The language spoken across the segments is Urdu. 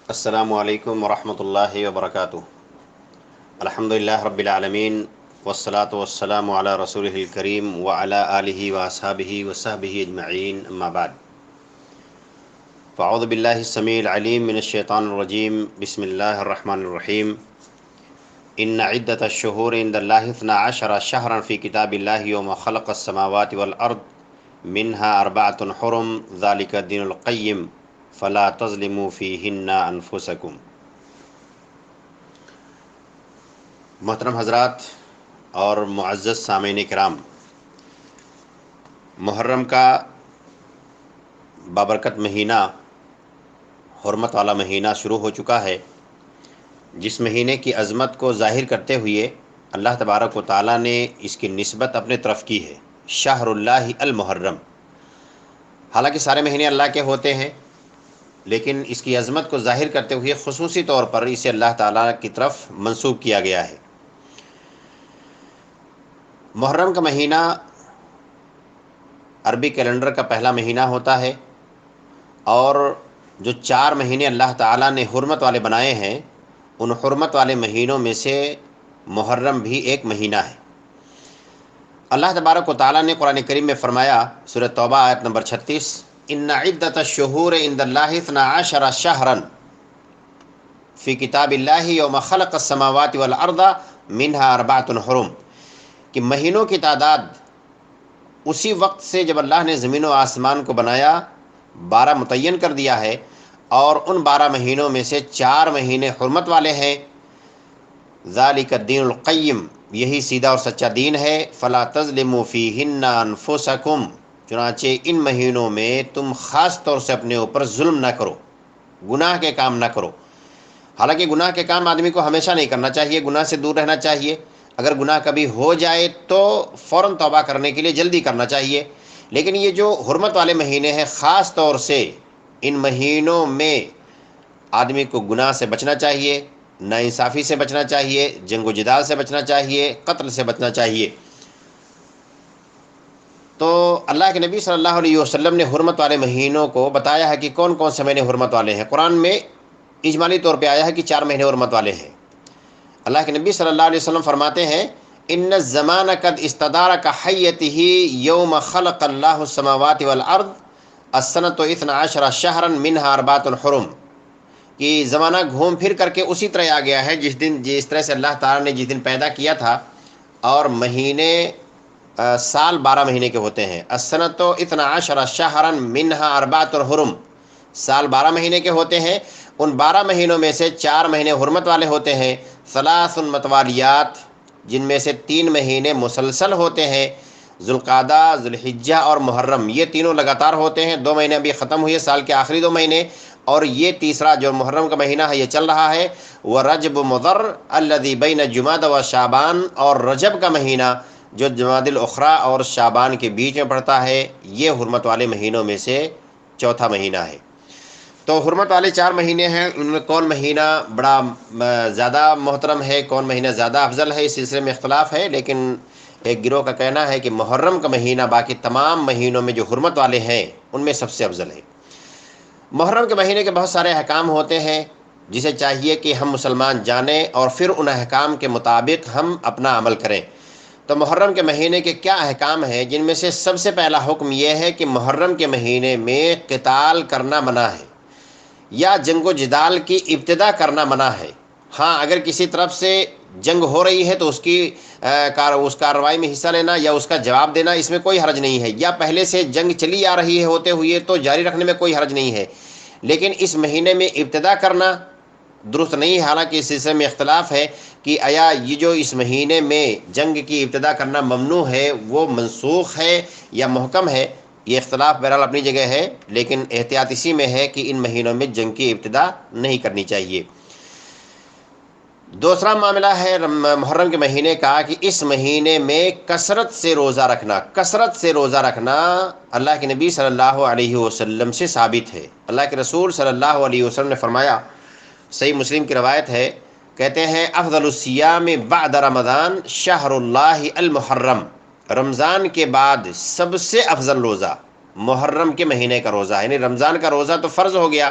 السلام علیکم ورحمۃ اللہ وبرکاتہ۔ الحمدللہ رب العالمین والصلاة والسلام علی رسولہ الکریم وعلی آلہ واصحابہ وصحبہ اجمعین، اما بعد۔ فاعوذ باللہ السمیع العلیم من الشیطان الرجیم، بسم اللہ الرحمن الرحیم۔ ان عدۃ الشہور عند اللہ 12 شہرا فی کتاب اللہ یوم خلق السماوات والارض منها 4 حرم ذلک الدین القیم فلا تظلموا فیہن انفسکم۔ محترم حضرات اور معزز سامعین کرام، محرم کا بابرکت مہینہ، حرمت والا مہینہ شروع ہو چکا ہے، جس مہینے کی عظمت کو ظاہر کرتے ہوئے اللہ تبارک و تعالیٰ نے اس کی نسبت اپنے طرف کی ہے، شہر اللہ المحرم۔ حالانکہ سارے مہینے اللہ کے ہوتے ہیں، لیکن اس کی عظمت کو ظاہر کرتے ہوئے خصوصی طور پر اسے اللہ تعالیٰ کی طرف منسوب کیا گیا ہے۔ محرم کا مہینہ عربی کیلنڈر کا پہلا مہینہ ہوتا ہے، اور جو 4 مہینے اللہ تعالیٰ نے حرمت والے بنائے ہیں، ان حرمت والے مہینوں میں سے محرم بھی ایک مہینہ ہے۔ اللہ تبارک و تعالیٰ نے قرآن کریم میں فرمایا، سورۃ توبہ آیت نمبر 36، ان عدۃ الشہور عند اللہ 12 شہرا فی کتاب اللہ یوم خلق السماوات والارض منها 4 حرم، کہ مہینوں کی تعداد اسی وقت سے جب اللہ نے زمین و آسمان کو بنایا 12 متعین کر دیا ہے، اور ان 12 مہینوں میں سے 4 مہینے حرمت والے ہیں۔ ذالک الدین القیم، یہی سیدھا اور سچا دین ہے۔ فلا تظلموا فیہن انفسکم، چنانچہ ان مہینوں میں تم خاص طور سے اپنے اوپر ظلم نہ کرو، گناہ کے کام نہ کرو۔ حالانکہ گناہ کے کام آدمی کو ہمیشہ نہیں کرنا چاہیے، گناہ سے دور رہنا چاہیے۔ اگر گناہ کبھی ہو جائے تو فوراً توبہ کرنے کے لیے جلدی کرنا چاہیے، لیکن یہ جو حرمت والے مہینے ہیں، خاص طور سے ان مہینوں میں آدمی کو گناہ سے بچنا چاہیے، ناانصافی سے بچنا چاہیے، جنگ و جدال سے بچنا چاہیے، قتل سے بچنا چاہیے۔ تو اللہ کے نبی صلی اللہ علیہ وسلم نے حرمت والے مہینوں کو بتایا ہے کہ کون کون سے مہینے حرمت والے ہیں۔ قرآن میں اجمالی طور پہ آیا ہے کہ 4 مہینے حرمت والے ہیں۔ اللہ کے نبی صلی اللہ علیہ وسلم فرماتے ہیں، ان الزمان قد استدار كحيته يوم خلق اللہ السماوات والارض السنۃ 12 شہرا منها 4 حرم، کہ زمانہ گھوم پھر کر کے اسی طرح آ گیا ہے جس طرح سے اللہ تعالیٰ نے جس دن پیدا کیا تھا، اور مہینے سال 12 مہینے کے ہوتے ہیں۔ السنۃ 12 شہرا منها 4 حرم، سال 12 مہینے کے ہوتے ہیں، ان 12 مہینوں میں سے 4 مہینے حرمت والے ہوتے ہیں۔ 3 متوالیات، جن میں سے 3 مہینے مسلسل ہوتے ہیں، ذوالقعدہ، ذوالحجہ اور محرم، یہ تینوں لگاتار ہوتے ہیں۔ 2 مہینے ابھی ختم ہوئے، سال کے آخری 2 مہینے، اور یہ تیسرا جو محرم کا مہینہ ہے یہ چل رہا ہے۔ ورجب مضر الذی بین جمادی و شعبان، اور رجب کا مہینہ جو جمادی الاخری اور شعبان کے بیچ میں پڑتا ہے، یہ حرمت والے مہینوں میں سے چوتھا مہینہ ہے۔ تو حرمت والے 4 مہینے ہیں، ان میں کون مہینہ بڑا زیادہ محترم ہے، کون مہینہ زیادہ افضل ہے، اس سلسلے میں اختلاف ہے، لیکن ایک گروہ کا کہنا ہے کہ محرم کا مہینہ باقی تمام مہینوں میں جو حرمت والے ہیں ان میں سب سے افضل ہے۔ محرم کے مہینے کے بہت سارے احکام ہوتے ہیں، جسے چاہیے کہ ہم مسلمان جانیں اور پھر ان احکام کے مطابق ہم اپنا عمل کریں۔ تو محرم کے مہینے کے کیا احکام ہیں، جن میں سے سب سے پہلا حکم یہ ہے کہ محرم کے مہینے میں قتال کرنا منع ہے، یا جنگ و جدال کی ابتدا کرنا منع ہے۔ ہاں، اگر کسی طرف سے جنگ ہو رہی ہے تو اس کارروائی میں حصہ لینا یا اس کا جواب دینا، اس میں کوئی حرج نہیں ہے، یا پہلے سے جنگ چلی آ رہی ہے ہوتے ہوئے تو جاری رکھنے میں کوئی حرج نہیں ہے، لیکن اس مہینے میں ابتدا کرنا درست نہیں ہے۔ حالانکہ اس سلسلے میں اختلاف ہے کہ آیا یہ جو اس مہینے میں جنگ کی ابتدا کرنا ممنوع ہے وہ منسوخ ہے یا محکم ہے۔ یہ اختلاف بہرحال اپنی جگہ ہے، لیکن احتیاط اسی میں ہے کہ ان مہینوں میں جنگ کی ابتدا نہیں کرنی چاہیے۔ دوسرا معاملہ ہے محرم کے مہینے کا کہ اس مہینے میں کثرت سے روزہ رکھنا، کثرت سے روزہ رکھنا اللہ کے نبی صلی اللہ علیہ وسلم سے ثابت ہے۔ اللہ کے رسول صلی اللہ علیہ وسلم نے فرمایا، صحیح مسلم کی روایت ہے، کہتے ہیں افضل الصیام بعد رمضان شہر اللہ المحرم، رمضان کے بعد سب سے افضل روزہ محرم کے مہینے کا روزہ ہے۔ یعنی رمضان کا روزہ تو فرض ہو گیا،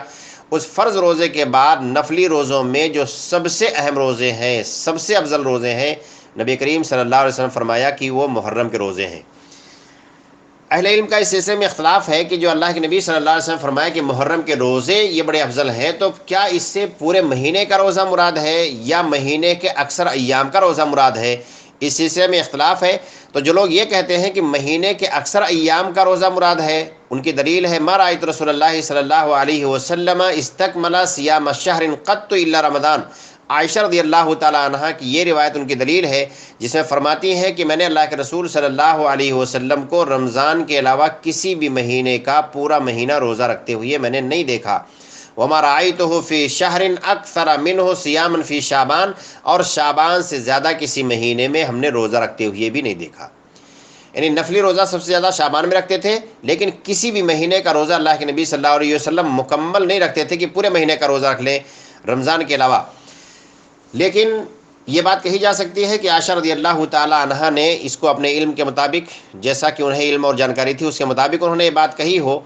اس فرض روزے کے بعد نفلی روزوں میں جو سب سے اہم روزے ہیں، سب سے افضل روزے ہیں، نبی کریم صلی اللہ علیہ وسلم فرمایا کہ وہ محرم کے روزے ہیں۔ اہل علم کا اس سلسلے میں اختلاف ہے کہ جو اللہ کے نبی صلی اللہ علیہ وسلم فرمایا کہ محرم کے روزے یہ بڑے افضل ہیں، تو کیا اس سے پورے مہینے کا روزہ مراد ہے یا مہینے کے اکثر ایام کا روزہ مراد ہے؟ اس سلسلے میں اختلاف ہے۔ تو جو لوگ یہ کہتے ہیں کہ مہینے کے اکثر ایام کا روزہ مراد ہے، ان کی دلیل ہے ما رأیت رسول اللہ صلی اللہ علیہ وسلم استکمل صیام شہر قط الا رمضان۔ عائشہ رضی اللہ تعالی عنہ کی یہ روایت ان کی دلیل ہے، جس میں فرماتی ہیں کہ میں نے اللہ کے رسول صلی اللہ علیہ وسلم کو رمضان کے علاوہ کسی بھی مہینے کا پورا مہینہ روزہ رکھتے ہوئے میں نے نہیں دیکھا۔ وما رأیتہ فی شہر اکثر منہ صیاما فی شعبان، اور شعبان سے زیادہ کسی مہینے میں ہم نے روزہ رکھتے ہوئے بھی نہیں دیکھا۔ یعنی نفلی روزہ سب سے زیادہ شعبان میں رکھتے تھے، لیکن کسی بھی مہینے کا روزہ اللہ کے نبی صلی اللہ علیہ وسلم مکمل نہیں رکھتے تھے کہ پورے مہینے کا روزہ رکھ لیں رمضان کے علاوہ۔ لیکن یہ بات کہی جا سکتی ہے کہ عائشہ رضی اللہ تعالی عنہا نے اس کو اپنے علم کے مطابق، جیسا کہ انہیں علم اور جانکاری تھی اس کے مطابق انہوں نے یہ بات کہی ہو،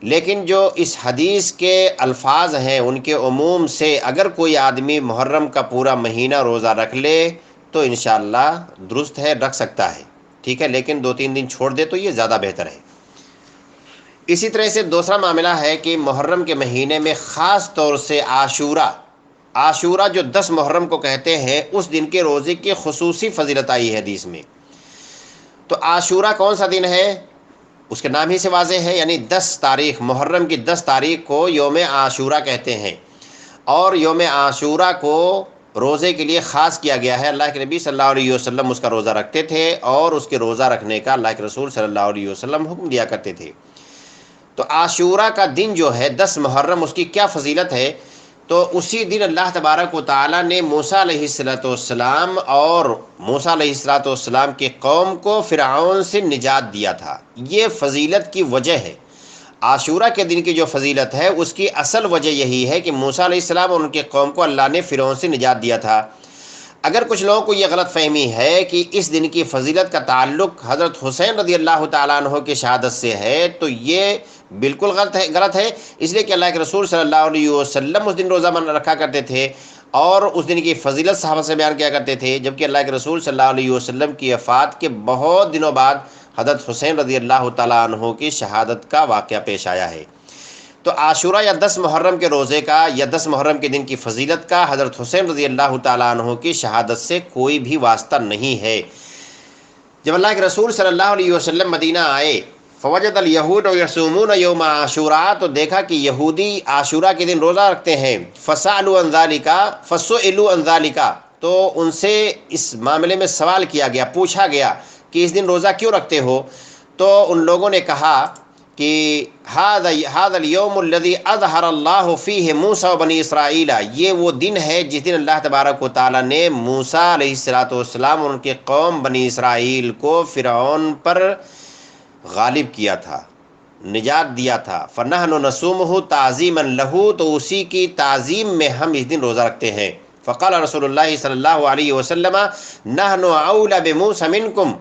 لیکن جو اس حدیث کے الفاظ ہیں ان کے عموم سے اگر کوئی آدمی محرم کا پورا مہینہ روزہ رکھ لے تو انشاءاللہ درست ہے، رکھ سکتا ہے، ٹھیک ہے، لیکن 2-3 دن چھوڑ دے تو یہ زیادہ بہتر ہے۔ اسی طرح سے دوسرا معاملہ ہے کہ محرم کے مہینے میں خاص طور سے عاشورہ جو 10 محرم کو کہتے ہیں، اس دن کے روزے کی خصوصی فضیلت آئی ہے حدیث میں۔ تو عاشورہ کون سا دن ہے؟ اس کے نام ہی سے واضح ہے، یعنی 10 تاریخ، محرم کی 10 تاریخ کو یوم عاشورہ کہتے ہیں، اور یوم عاشورہ کو روزے کے لیے خاص کیا گیا ہے۔ اللہ کے نبی صلی اللہ علیہ وسلم اس کا روزہ رکھتے تھے، اور اس کے روزہ رکھنے کا اللہ کے رسول صلی اللہ علیہ وسلم حکم دیا کرتے تھے۔ تو عاشورہ کا دن جو ہے 10 محرم، اس کی کیا فضیلت ہے؟ تو اسی دن اللہ تبارک و تعالیٰ نے موسیٰ علیہ السلام اور موسیٰ علیہ السلام کی قوم کو فرعون سے نجات دیا تھا۔ یہ فضیلت کی وجہ ہے۔ عاشورہ کے دن کی جو فضیلت ہے اس کی اصل وجہ یہی ہے کہ موسیٰ علیہ السلام اور ان کی قوم کو اللہ نے فرعون سے نجات دیا تھا۔ اگر کچھ لوگوں کو یہ غلط فہمی ہے کہ اس دن کی فضیلت کا تعلق حضرت حسین رضی اللہ تعالیٰ عنہ کی شہادت سے ہے، تو یہ بالکل غلط ہے، اس لیے کہ اللہ کے رسول صلی اللہ علیہ وسلم اس دن روزہ رکھا کرتے تھے، اور اس دن کی فضیلت صحابہ سے بیان کیا کرتے تھے، جبکہ اللہ کے رسول صلی اللہ علیہ وسلم کی وفات کے بہت دنوں بعد حضرت حسین رضی اللہ تعالیٰ عنہ کی شہادت کا واقعہ پیش آیا ہے۔ تو عاشورہ یا 10 محرم کے روزے کا یا 10 محرم کے دن کی فضیلت کا حضرت حسین رضی اللہ تعالیٰ عنہ کی شہادت سے کوئی بھی واسطہ نہیں ہے۔ جب اللہ کے رسول صلی اللہ علیہ وسلم مدینہ آئے، فوجد الیہود یصومون یوم عاشوراء، تو دیکھا کہ یہودی عاشورہ کے دن روزہ رکھتے ہیں۔ فسألوا عن ذلک، فسئلوا عن ذلک، تو ان سے اس معاملے میں سوال کیا گیا، پوچھا گیا کہ اس دن روزہ کیوں رکھتے ہو؟ تو ان لوگوں نے کہا کہ هذا اليوم الذي اظہر اللہ فیہ موسیٰ وبنی اسرائیل، یہ وہ دن ہے جس دن اللہ تبارک و تعالیٰ نے موسیٰ علیہ السلام اور ان کے قوم بنی اسرائیل کو فرعون پر غالب کیا تھا، نجات دیا تھا۔ فنحن نصومہ تعظیما لہ، تو اسی کی تعظیم میں ہم اس دن روزہ رکھتے ہیں۔ فقال رسول اللہ صلی اللہ علیہ وسلم نحن اولی بموسیٰ منکم،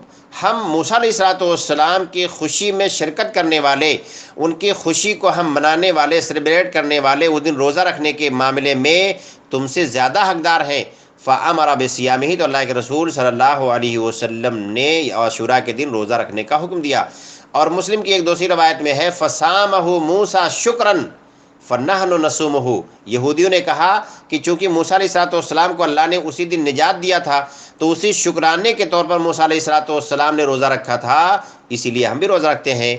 ہم موسیٰ علیہ السلام کی خوشی میں شرکت کرنے والے، ان کی خوشی کو ہم منانے والے، سیلیبریٹ کرنے والے، اس دن روزہ رکھنے کے معاملے میں تم سے زیادہ حقدار ہیں۔ فَأَمَرَ بِصِيَامِهِ، تو اللہ کے رسول صلی اللہ علیہ وسلم نے عاشورہ کے دن روزہ رکھنے کا حکم دیا۔ اور مسلم کی ایک دوسری روایت میں ہے فَصَامَهُ مُوسَىٰ شُكْرًا فَنَحْنُ نَصُومُهُ، یہودیوں نے کہا کہ چونکہ موسیٰ علیہ السلام کو اللہ نے اسی دن نجات دیا تھا، تو اسی شکرانے کے طور پر موسیٰ علیہ السلام نے روزہ رکھا تھا، اسی لیے ہم بھی روزہ رکھتے ہیں۔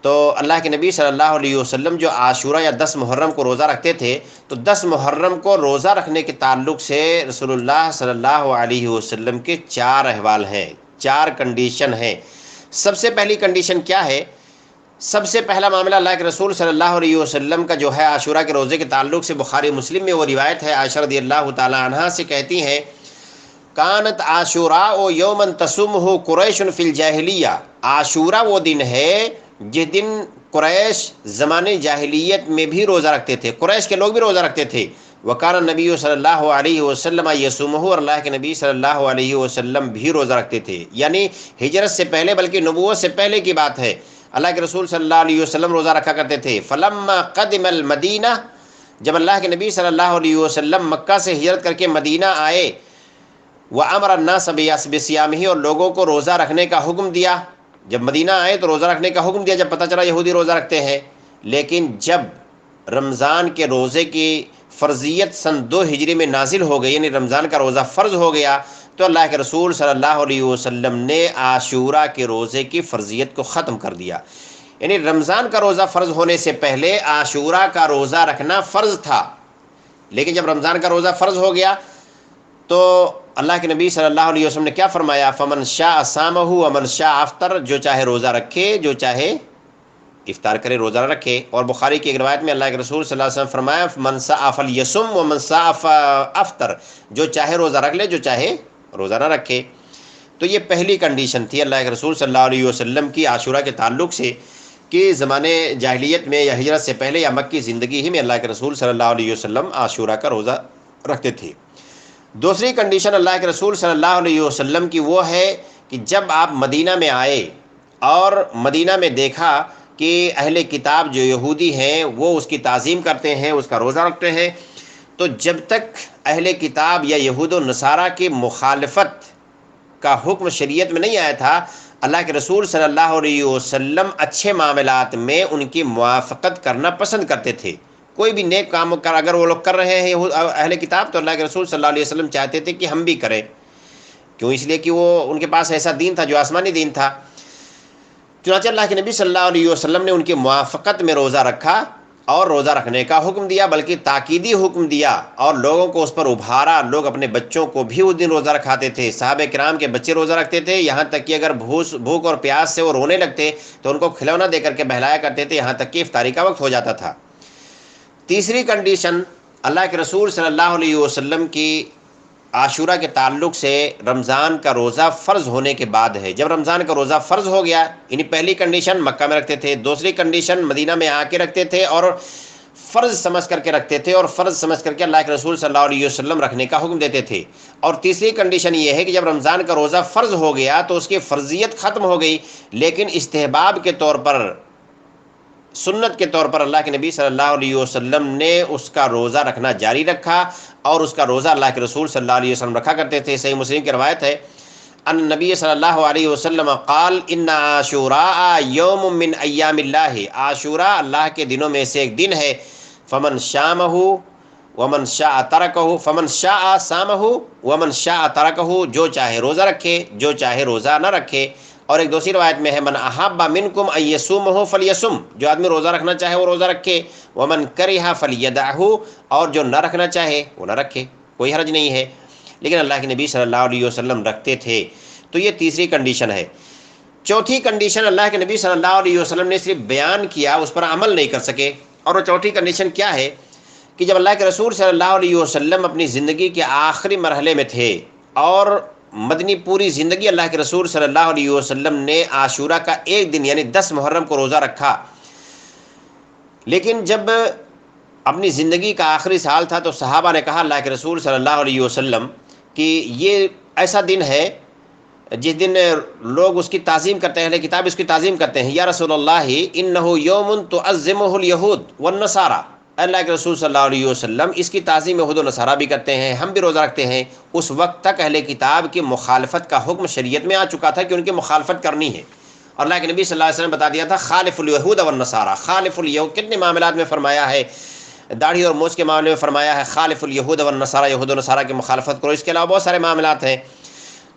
تو اللہ کے نبی صلی اللہ علیہ وسلم جو عاشورہ یا 10 محرم کو روزہ رکھتے تھے، تو 10 محرم کو روزہ رکھنے کے تعلق سے رسول اللہ صلی اللہ علیہ وسلم کے 4 احوال ہیں، 4 کنڈیشن ہیں۔ سب سے پہلی کنڈیشن کیا ہے؟ سب سے پہلا معاملہ اللہ کے رسول صلی اللہ علیہ وسلم کا جو ہے عاشورہ کے روزے کے تعلق سے بخاری مسلم میں وہ روایت ہے، عائشہ رضی اللہ تعالی عنہا سے کہتی ہیں کانت عاشوراء یوما تصومہ قریش فی الجاہلیہ، عاشورہ وہ دن ہے جس دن قریش زمانے جاہلیت میں بھی روزہ رکھتے تھے، قریش کے لوگ بھی روزہ رکھتے تھے۔ وکان النبی صلی اللہ علیہ وسلم یصومہ، اور اللہ کے نبی صلی اللہ علیہ وسلم بھی روزہ رکھتے تھے، یعنی ہجرت سے پہلے بلکہ نبوت سے پہلے کی بات ہے، اللہ کے رسول صلی اللہ علیہ وسلم روزہ رکھا کرتے تھے۔ فلما قدم المدینہ، جب اللہ کے نبی صلی اللہ علیہ وسلم مکہ سے ہجرت کر کے مدینہ آئے، وَأَمَرَ النَّاسَ بِصِيَامِهِ، اور لوگوں کو روزہ رکھنے کا حکم دیا. جب مدینہ آئے تو روزہ رکھنے کا حکم دیا جب پتہ چلا یہودی روزہ رکھتے ہیں. لیکن جب رمضان کے روزے کی فرضیت سن 2 ہجری میں نازل ہو گئی، یعنی رمضان کا روزہ فرض ہو گیا، تو اللہ کے رسول صلی اللہ علیہ وسلم نے عاشورہ کے روزے کی فرضیت کو ختم کر دیا. یعنی رمضان کا روزہ فرض ہونے سے پہلے عاشورہ کا روزہ رکھنا فرض تھا، لیکن جب رمضان کا روزہ فرض ہو گیا تو اللہ کے نبی صلی اللہ علیہ وسلم نے کیا فرمایا؟ فمن شاء صامہ ومن شاء افطر، جو چاہے روزہ رکھے، جو چاہے افطار کرے، روزہ نہ رکھے. اور بخاری کی ایک روایت میں اللہ کے رسول صلی اللہ علیہ وسلم فرمایا من شاء فلیصم ومن شاء افطر، جو چاہے روزہ رکھ لے، جو چاہے روزہ نہ رکھے. تو یہ پہلی کنڈیشن تھی اللہ کے رسول صلی اللہ علیہ وسلم کی عاشورہ کے تعلق سے، کہ زمانے جاہلیت میں یا ہجرت سے پہلے یا مکی زندگی ہی میں اللہ کے رسول صلی اللہ علیہ وسلم عاشورہ کا روزہ رکھتے تھے. دوسری کنڈیشن اللہ کے رسول صلی اللہ علیہ وسلم کی وہ ہے کہ جب آپ مدینہ میں آئے اور مدینہ میں دیکھا کہ اہل کتاب جو یہودی ہیں وہ اس کی تعظیم کرتے ہیں، اس کا روزہ رکھتے ہیں، تو جب تک اہل کتاب یا یہود و نصارہ کی مخالفت کا حکم شریعت میں نہیں آیا تھا، اللہ کے رسول صلی اللہ علیہ وسلم اچھے معاملات میں ان کی موافقت کرنا پسند کرتے تھے. کوئی بھی نیک کام اگر وہ لوگ کر رہے ہیں اہل کتاب، تو اللہ کے رسول صلی اللہ علیہ وسلم چاہتے تھے کہ ہم بھی کریں. کیوں؟ اس لیے کہ وہ ان کے پاس ایسا دین تھا جو آسمانی دین تھا. چنانچہ اللہ کے نبی صلی اللہ علیہ وسلم نے ان کی موافقت میں روزہ رکھا اور روزہ رکھنے کا حکم دیا، بلکہ تاکیدی حکم دیا اور لوگوں کو اس پر ابھارا. لوگ اپنے بچوں کو بھی اس دن روزہ رکھاتے تھے. صحابہ کرام کے بچے روزہ رکھتے تھے، یہاں تک کہ اگر بھوک اور پیاس سے وہ رونے لگتے تو ان کو کھلونا دے کر کے بہلایا کرتے تھے، یہاں تک کہ افطاری کا وقت ہو جاتا تھا. تیسری کنڈیشن اللہ کے رسول صلی اللہ علیہ وسلم کی عاشورہ کے تعلق سے رمضان کا روزہ فرض ہونے کے بعد ہے. جب رمضان کا روزہ فرض ہو گیا، یعنی پہلی کنڈیشن مکہ میں رکھتے تھے، دوسری کنڈیشن مدینہ میں آ کے رکھتے تھے اور فرض سمجھ کر کے رکھتے تھے، اور فرض سمجھ کر کے اللہ کے رسول صلی اللہ علیہ وسلم رکھنے کا حکم دیتے تھے. اور تیسری کنڈیشن یہ ہے کہ جب رمضان کا روزہ فرض ہو گیا تو اس کی فرضیت ختم ہو گئی، لیکن استحباب کے طور پر، سنت کے طور پر اللہ کے نبی صلی اللہ علیہ وسلم نے اس کا روزہ رکھنا جاری رکھا، اور اس کا روزہ اللہ کے رسول صلی اللہ علیہ وسلم رکھا کرتے تھے. صحیح مسلم کی روایت ہے، ان نبی صلی اللہ علیہ وسلم قال ان عاشوراء یوم من ایام اللہ، عاشورہ اللہ کے دنوں میں سے ایک دن ہے. فمن شامہ ومن شاء ترکہ، فمن شاء صامہ ومن شاء ترکہ، جو چاہے روزہ رکھے، جو چاہے روزہ نہ رکھے. اور ایک دوسری روایت میں ہے من احب منکم ان یصومہ فلیصم، جو آدمی روزہ رکھنا چاہے وہ روزہ رکھے. ومن کرہ فلیدعہ، اور جو نہ رکھنا چاہے وہ نہ رکھے، کوئی حرج نہیں ہے. لیکن اللہ کے نبی صلی اللہ علیہ وسلم رکھتے تھے. تو یہ تیسری کنڈیشن ہے. چوتھی کنڈیشن اللہ کے نبی صلی اللہ علیہ وسلم نے صرف بیان کیا، اس پر عمل نہیں کر سکے. اور وہ چوتھی کنڈیشن کیا ہے کہ جب اللہ کے رسول صلی اللہ علیہ وسلم اپنی زندگی کے آخری مرحلے میں تھے اور مدنی پوری زندگی اللہ کے رسول صلی اللہ علیہ وسلم نے عاشورہ کا ایک دن یعنی 10 محرم کو روزہ رکھا، لیکن جب اپنی زندگی کا آخری سال تھا تو صحابہ نے کہا اللہ کے رسول صلی اللہ علیہ وسلم کہ یہ ایسا دن ہے جس دن لوگ اس کی تعظیم کرتے ہیں، اہل کتاب اس کی تعظیم کرتے ہیں. یا رسول اللہ انہ یوم تعظمہ الیہود والنصارى، اللہ کے رسول صلی اللہ علیہ وسلم اس کی تعظیم یہود و نصارہ بھی کرتے ہیں، ہم بھی روزہ رکھتے ہیں. اس وقت تک اہل کتاب کی مخالفت کا حکم شریعت میں آ چکا تھا کہ ان کی مخالفت کرنی ہے. اور اللہ کے نبی صلی اللہ علیہ وسلم بتا دیا تھا خالف الیہود والنصارى، خالف الیہود کتنے معاملات میں فرمایا ہے، داڑھی اور مونچھ کے معاملے میں فرمایا ہے خالف الیہود والنصارى، یہود و نصارہ کی مخالفت کرو. اس کے علاوہ بہت سارے معاملات ہیں.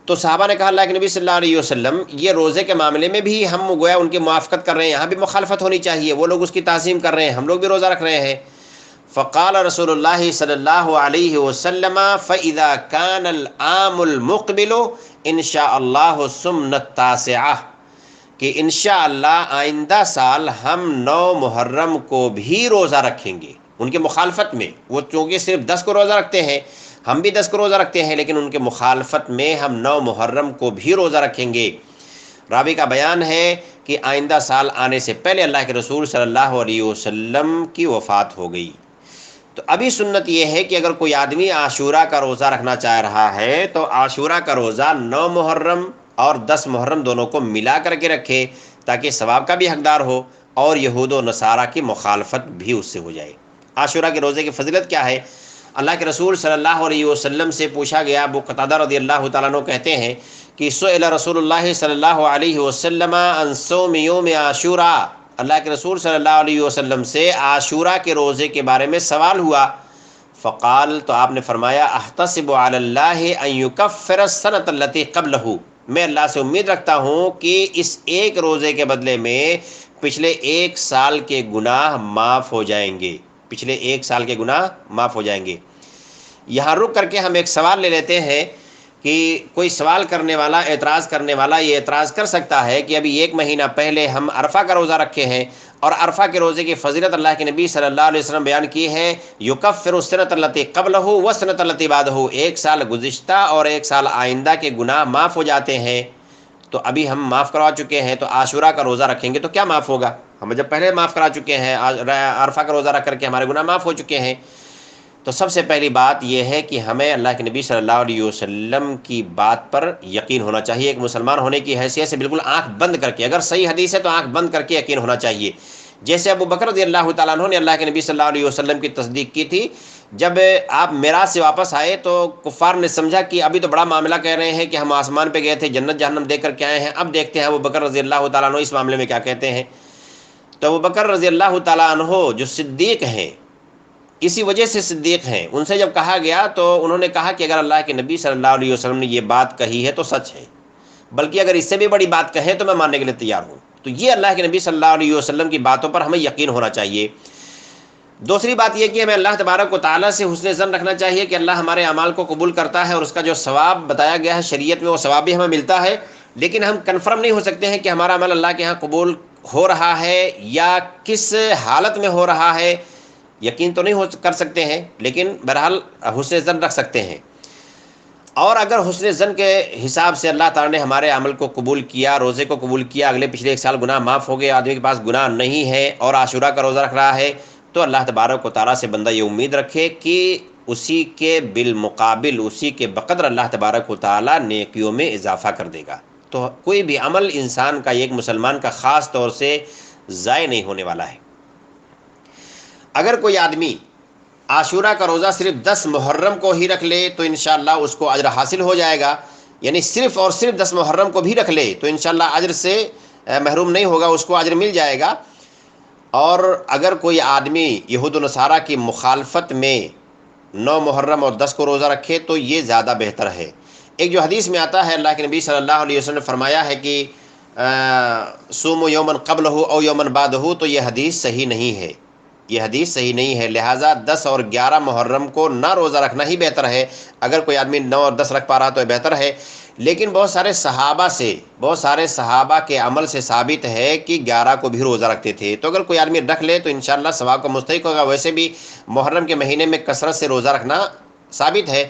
تو صحابہ نے کہا اللہ کے نبی صلی اللہ علیہ وسلم یہ روزے کے معاملے میں بھی ہم گویا ان کی موافقت کر رہے ہیں، یہاں بھی مخالفت ہونی چاہیے، وہ لوگ اس کی تعظیم کر رہے ہیں، ہم لوگ بھی روزہ رکھ رہے ہیں. فقال رسول اللہ صلی اللہ علیہ وسلم فإذا كان العام المقبل ان شاء اللہ صمنا التاسعہ، کہ انشاءاللہ آئندہ سال ہم 9 محرم کو بھی روزہ رکھیں گے. ان کے مخالفت میں، وہ چونکہ صرف 10 کو روزہ رکھتے ہیں، ہم بھی 10 کو روزہ رکھتے ہیں، لیکن ان کے مخالفت میں ہم 9 محرم کو بھی روزہ رکھیں گے. راوی کا بیان ہے کہ آئندہ سال آنے سے پہلے اللہ کے رسول صلی اللہ علیہ وسلم کی وفات ہو گئی. تو ابھی سنت یہ ہے کہ اگر کوئی آدمی عاشورہ کا روزہ رکھنا چاہ رہا ہے تو عاشورہ کا روزہ 9 محرم اور 10 محرم دونوں کو ملا کر کے رکھے، تاکہ ثواب کا بھی حقدار ہو اور یہود و نصارہ کی مخالفت بھی اس سے ہو جائے. عاشورہ کے روزے کی فضیلت کیا ہے؟ اللہ کے رسول صلی اللہ علیہ وسلم سے پوچھا گیا، ابو قتادہ رضی اللہ تعالیٰ عنہ کہتے ہیں کہ سئل رسول اللہ صلی اللہ علیہ وسلم عن صوم یوم عاشورہ، اللہ کے رسول صلی اللہ علیہ وسلم سے عاشورہ کے روزے کے بارے میں سوال ہوا، فقال، تو آپ نے فرمایا، احتسب علی اللہ ان یکفر السنۃ التي قبلہ، میں اللہ سے امید رکھتا ہوں کہ اس ایک روزے کے بدلے میں پچھلے ایک سال کے گناہ معاف ہو جائیں گے، پچھلے ایک سال کے گناہ معاف ہو جائیں گے۔ یہاں رک کر کے ہم ایک سوال لے لیتے ہیں کہ کوئی سوال کرنے والا، اعتراض کرنے والا یہ اعتراض کر سکتا ہے کہ ابھی ایک مہینہ پہلے ہم عرفہ کا روزہ رکھے ہیں، اور عرفہ کے روزے کی فضیلت اللہ کے نبی صلی اللہ علیہ وسلم بیان کی ہے، یکفر السنۃ التی قبلہ والسنۃ التی بعدہ، ایک سال گزشتہ اور ایک سال آئندہ کے گناہ معاف ہو جاتے ہیں، تو ابھی ہم معاف کروا چکے ہیں، تو عاشورہ کا روزہ رکھیں گے تو کیا معاف ہوگا؟ ہم جب پہلے معاف کرا چکے ہیں، عرفہ کا روزہ رکھ کر کے ہمارے گناہ معاف ہو چکے ہیں۔ تو سب سے پہلی بات یہ ہے کہ ہمیں اللہ کے نبی صلی اللہ علیہ وسلم کی بات پر یقین ہونا چاہیے، ایک مسلمان ہونے کی حیثیت سے بالکل آنکھ بند کر کے، اگر صحیح حدیث ہے تو آنکھ بند کر کے یقین ہونا چاہیے۔ جیسے ابو بکر رضی اللہ تعالیٰ عنہ نے اللہ کے نبی صلی اللہ علیہ وسلم کی تصدیق کی تھی، جب آپ معراج سے واپس آئے تو کفار نے سمجھا کہ ابھی تو بڑا معاملہ کہہ رہے ہیں کہ ہم آسمان پہ گئے تھے، جنت جہنم دیکھ کر کے آئے ہیں، اب دیکھتے ہیں ابو بکر رضی اللہ تعالیٰ عنہ اس معاملے میں کیا کہتے ہیں۔ تو ابو بکر رضی اللہ تعالیٰ عنہ جو صدیق ہیں، اسی وجہ سے صدیق ہیں، ان سے جب کہا گیا تو انہوں نے کہا کہ اگر اللہ کے نبی صلی اللہ علیہ وسلم نے یہ بات کہی ہے تو سچ ہے، بلکہ اگر اس سے بھی بڑی بات کہیں تو میں ماننے کے لیے تیار ہوں۔ تو یہ اللہ کے نبی صلی اللہ علیہ وسلم کی باتوں پر ہمیں یقین ہونا چاہیے۔ دوسری بات یہ کہ ہمیں اللہ تبارک و تعالیٰ سے حسن ظن رکھنا چاہیے کہ اللہ ہمارے اعمال کو قبول کرتا ہے، اور اس کا جو ثواب بتایا گیا ہے شریعت میں وہ ثواب بھی ہمیں ملتا ہے، لیکن ہم کنفرم نہیں ہو سکتے ہیں کہ ہمارا عمل اللہ کے ہاں قبول ہو رہا ہے یا کس حالت میں ہو رہا ہے، یقین تو نہیں کر سکتے ہیں، لیکن بہرحال حسن ظن رکھ سکتے ہیں۔ اور اگر حسن ظن کے حساب سے اللہ تعالیٰ نے ہمارے عمل کو قبول کیا، روزے کو قبول کیا، اگلے پچھلے ایک سال گناہ معاف ہو گئے، آدمی کے پاس گناہ نہیں ہے اور عاشورہ کا روزہ رکھ رہا ہے، تو اللہ تبارک و تعالیٰ سے بندہ یہ امید رکھے کہ اسی کے بالمقابل، اسی کے بقدر اللہ تبارک و تعالیٰ نیکیوں میں اضافہ کر دے گا۔ تو کوئی بھی عمل انسان کا، ایک مسلمان کا خاص طور سے ضائع نہیں ہونے والا ہے۔ اگر کوئی آدمی عاشورہ کا روزہ صرف 10 محرم کو ہی رکھ لے تو انشاءاللہ اس کو اجر حاصل ہو جائے گا، یعنی صرف اور صرف 10 محرم کو بھی رکھ لے تو انشاءاللہ اجر سے محروم نہیں ہوگا، اس کو اجر مل جائے گا۔ اور اگر کوئی آدمی یہود و نصارہ کی مخالفت میں 9 محرم اور 10 کو روزہ رکھے تو یہ زیادہ بہتر ہے۔ ایک جو حدیث میں آتا ہے، اللہ کے نبی صلی اللہ علیہ وسلم نے فرمایا ہے کہ صوموا یومن قبلہ او یومن بعدہ، تو یہ حدیث صحیح نہیں ہے، یہ حدیث صحیح نہیں ہے، لہٰذا 10 اور 11 محرم کو نہ روزہ رکھنا ہی بہتر ہے۔ اگر کوئی آدمی 9 اور 10 رکھ پا رہا تو یہ بہتر ہے، لیکن بہت سارے صحابہ کے عمل سے ثابت ہے کہ 11 کو بھی روزہ رکھتے تھے، تو اگر کوئی آدمی رکھ لے تو انشاءاللہ ثواب کا مستحق ہوگا۔ ویسے بھی محرم کے مہینے میں کثرت سے روزہ رکھنا ثابت ہے،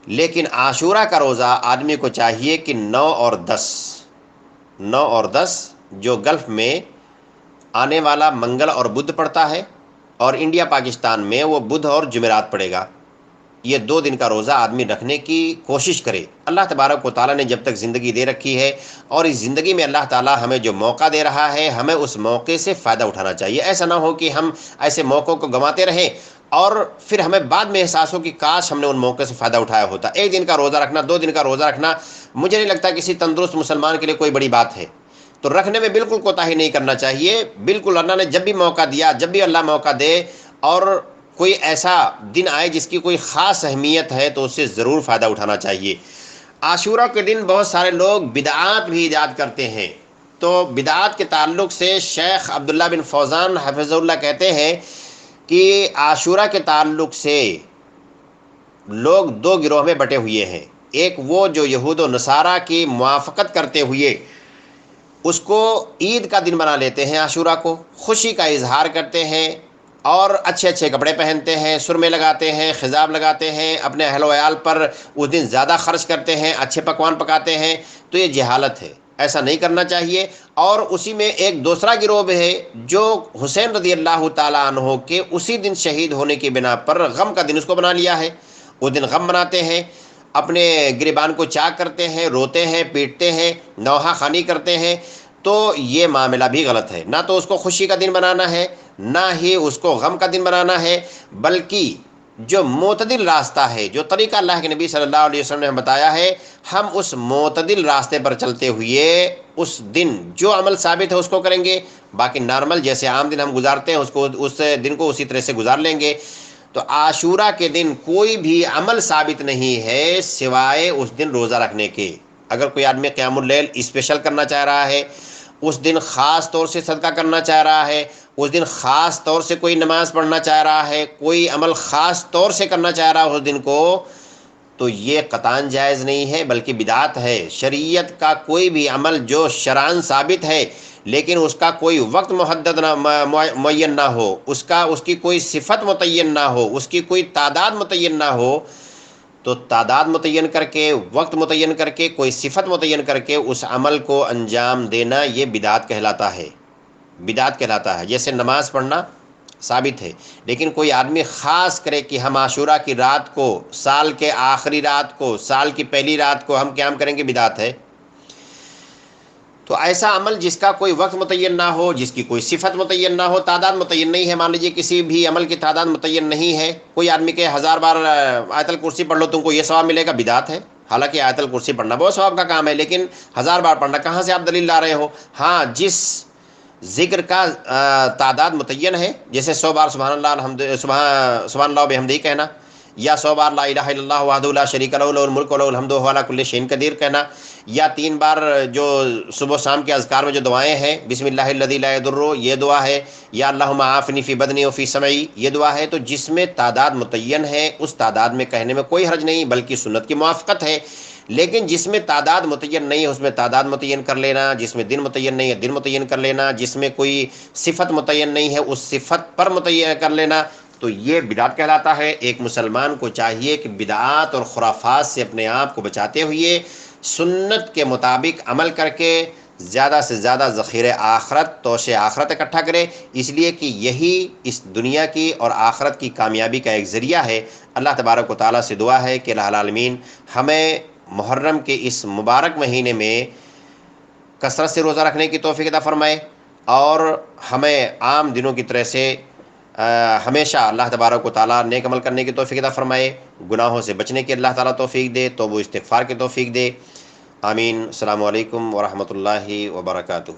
لیکن عاشورہ کا روزہ آدمی کو چاہیے کہ 9 اور 10 جو گلف میں آنے والا منگل اور بدھ پڑتا ہے، اور انڈیا پاکستان میں وہ بدھ اور جمعرات پڑے گا، یہ 2 دن کا روزہ آدمی رکھنے کی کوشش کرے۔ اللہ تبارک و تعالیٰ نے جب تک زندگی دے رکھی ہے، اور اس زندگی میں اللہ تعالیٰ ہمیں جو موقع دے رہا ہے، ہمیں اس موقع سے فائدہ اٹھانا چاہیے۔ ایسا نہ ہو کہ ہم ایسے موقعوں کو گنواتے رہیں اور پھر ہمیں بعد میں احساس ہو کہ کاش ہم نے ان موقع سے فائدہ اٹھایا ہوتا۔ 1 دن کا روزہ رکھنا، 2 دن کا روزہ رکھنا مجھے نہیں لگتا کسی تندرست مسلمان کے لیے کوئی بڑی بات ہے، تو رکھنے میں بالکل کوتاہی نہیں کرنا چاہیے۔ بالکل اللہ نے جب بھی موقع دیا، جب بھی اللہ موقع دے اور کوئی ایسا دن آئے جس کی کوئی خاص اہمیت ہے تو اس سے ضرور فائدہ اٹھانا چاہیے۔ عاشورہ کے دن بہت سارے لوگ بدعات بھی ایجاد کرتے ہیں، تو بدعات کے تعلق سے شیخ عبداللہ بن فوزان حفظہ اللہ کہتے ہیں کہ عاشورہ کے تعلق سے لوگ 2 گروہ میں بٹے ہوئے ہیں۔ ایک وہ جو یہود و نصارہ کی موافقت کرتے ہوئے اس کو عید کا دن بنا لیتے ہیں، عاشورہ کو خوشی کا اظہار کرتے ہیں اور اچھے اچھے کپڑے پہنتے ہیں، سرمے لگاتے ہیں، خضاب لگاتے ہیں، اپنے اہل و عیال پر اس دن زیادہ خرچ کرتے ہیں، اچھے پکوان پکاتے ہیں، تو یہ جہالت ہے، ایسا نہیں کرنا چاہیے۔ اور اسی میں ایک دوسرا گروہ ہے جو حسین رضی اللہ تعالیٰ عنہ کے اسی دن شہید ہونے کی بنا پر غم کا دن اس کو بنا لیا ہے، اس دن غم مناتے ہیں، اپنے گریبان کو چاک کرتے ہیں، روتے ہیں، پیٹتے ہیں، نوحہ خوانی کرتے ہیں، تو یہ معاملہ بھی غلط ہے۔ نہ تو اس کو خوشی کا دن بنانا ہے، نہ ہی اس کو غم کا دن بنانا ہے، بلکہ جو معتدل راستہ ہے، جو طریقہ اللہ کے نبی صلی اللہ علیہ وسلم نے بتایا ہے، ہم اس معتدل راستے پر چلتے ہوئے اس دن جو عمل ثابت ہے اس کو کریں گے، باقی نارمل جیسے عام دن ہم گزارتے ہیں اس دن کو اسی طرح سے گزار لیں گے۔ تو عاشورہ کے دن کوئی بھی عمل ثابت نہیں ہے سوائے اس دن روزہ رکھنے کے۔ اگر کوئی آدمی قیام اللیل اسپیشل کرنا چاہ رہا ہے، اس دن خاص طور سے صدقہ کرنا چاہ رہا ہے، اس دن خاص طور سے کوئی نماز پڑھنا چاہ رہا ہے، کوئی عمل خاص طور سے کرنا چاہ رہا ہے اس دن کو، تو یہ قطعاً جائز نہیں ہے بلکہ بدعت ہے۔ شریعت کا کوئی بھی عمل جو شرعاً ثابت ہے لیکن اس کا کوئی وقت محدد نہ معین نہ ہو، اس کی کوئی صفت متعین نہ ہو، اس کی کوئی تعداد متعین نہ ہو، تو تعداد متعین کر کے، وقت متعین کر کے، کوئی صفت متعین کر کے اس عمل کو انجام دینا، یہ بدعت کہلاتا ہے، بدعت کہلاتا ہے۔ جیسے نماز پڑھنا ثابت ہے، لیکن کوئی آدمی خاص کرے کہ ہم عاشورہ کی رات کو، سال کے آخری رات کو، سال کی پہلی رات کو ہم قیام کریں گے، بدعت ہے۔ تو ایسا عمل جس کا کوئی وقت متعین نہ ہو، جس کی کوئی صفت متعین نہ ہو، تعداد متعین نہیں ہے، مان لیجیے کسی بھی عمل کی تعداد متعین نہیں ہے، کوئی آدمی کہ 1000 بار آیت الکرسی پڑھ لو تم کو یہ ثواب ملے گا، بدعت ہے۔ حالانکہ آیت الکرسی پڑھنا بہت ثواب کا کام ہے، لیکن 1000 بار پڑھنا کہاں سے آپ دلیل لا رہے ہو؟ ہاں، جس ذکر کا تعداد متعین ہے، جیسے 100 بار سبحان اللہ سبحان اللہ بحمدہ کہنا، یا 100 بار لا الہ الا اللہ وحدہ لا شریک لہ لہ الملک و لہ الحمد وہو علی کل شیء قدیر کہنا، یا 3 بار جو صبح و شام کے اذکار میں جو دعائیں ہیں، بسم اللہ الذی لا یضر، یہ دعا ہے، یا اللہم عافنی فی بدنی و فی سمعی، یہ دعا ہے۔ تو جس میں تعداد متعین ہے اس تعداد میں کہنے میں کوئی حرج نہیں، بلکہ سنت کی موافقت ہے۔ لیکن جس میں تعداد متعین نہیں ہے اس میں تعداد متعین کر لینا، جس میں دن متعین نہیں ہے دن متعین کر لینا، جس میں کوئی صفت متعین نہیں ہے اس صفت پر متعین کر لینا، تو یہ بدعت کہلاتا ہے۔ ایک مسلمان کو چاہیے کہ بدعات اور خرافات سے اپنے آپ کو بچاتے ہوئے سنت کے مطابق عمل کر کے زیادہ سے زیادہ ذخیرہ آخرت، توشہ آخرت اکٹھا کرے، اس لیے کہ یہی اس دنیا کی اور آخرت کی کامیابی کا ایک ذریعہ ہے۔ اللہ تبارک و تعالیٰ سے دعا ہے کہ الہ العالمین ہمیں محرم کے اس مبارک مہینے میں کثرت سے روزہ رکھنے کی توفیق عطا فرمائے، اور ہمیں عام دنوں کی طرح سے ہمیشہ اللہ تبارک و تعالیٰ نیک عمل کرنے کی توفیق عطا فرمائے، گناہوں سے بچنے کی اللہ تعالیٰ توفیق دے، توبہ و استغفار کی توفیق دے۔ آمین۔ السلام علیکم ورحمۃ اللہ وبرکاتہ۔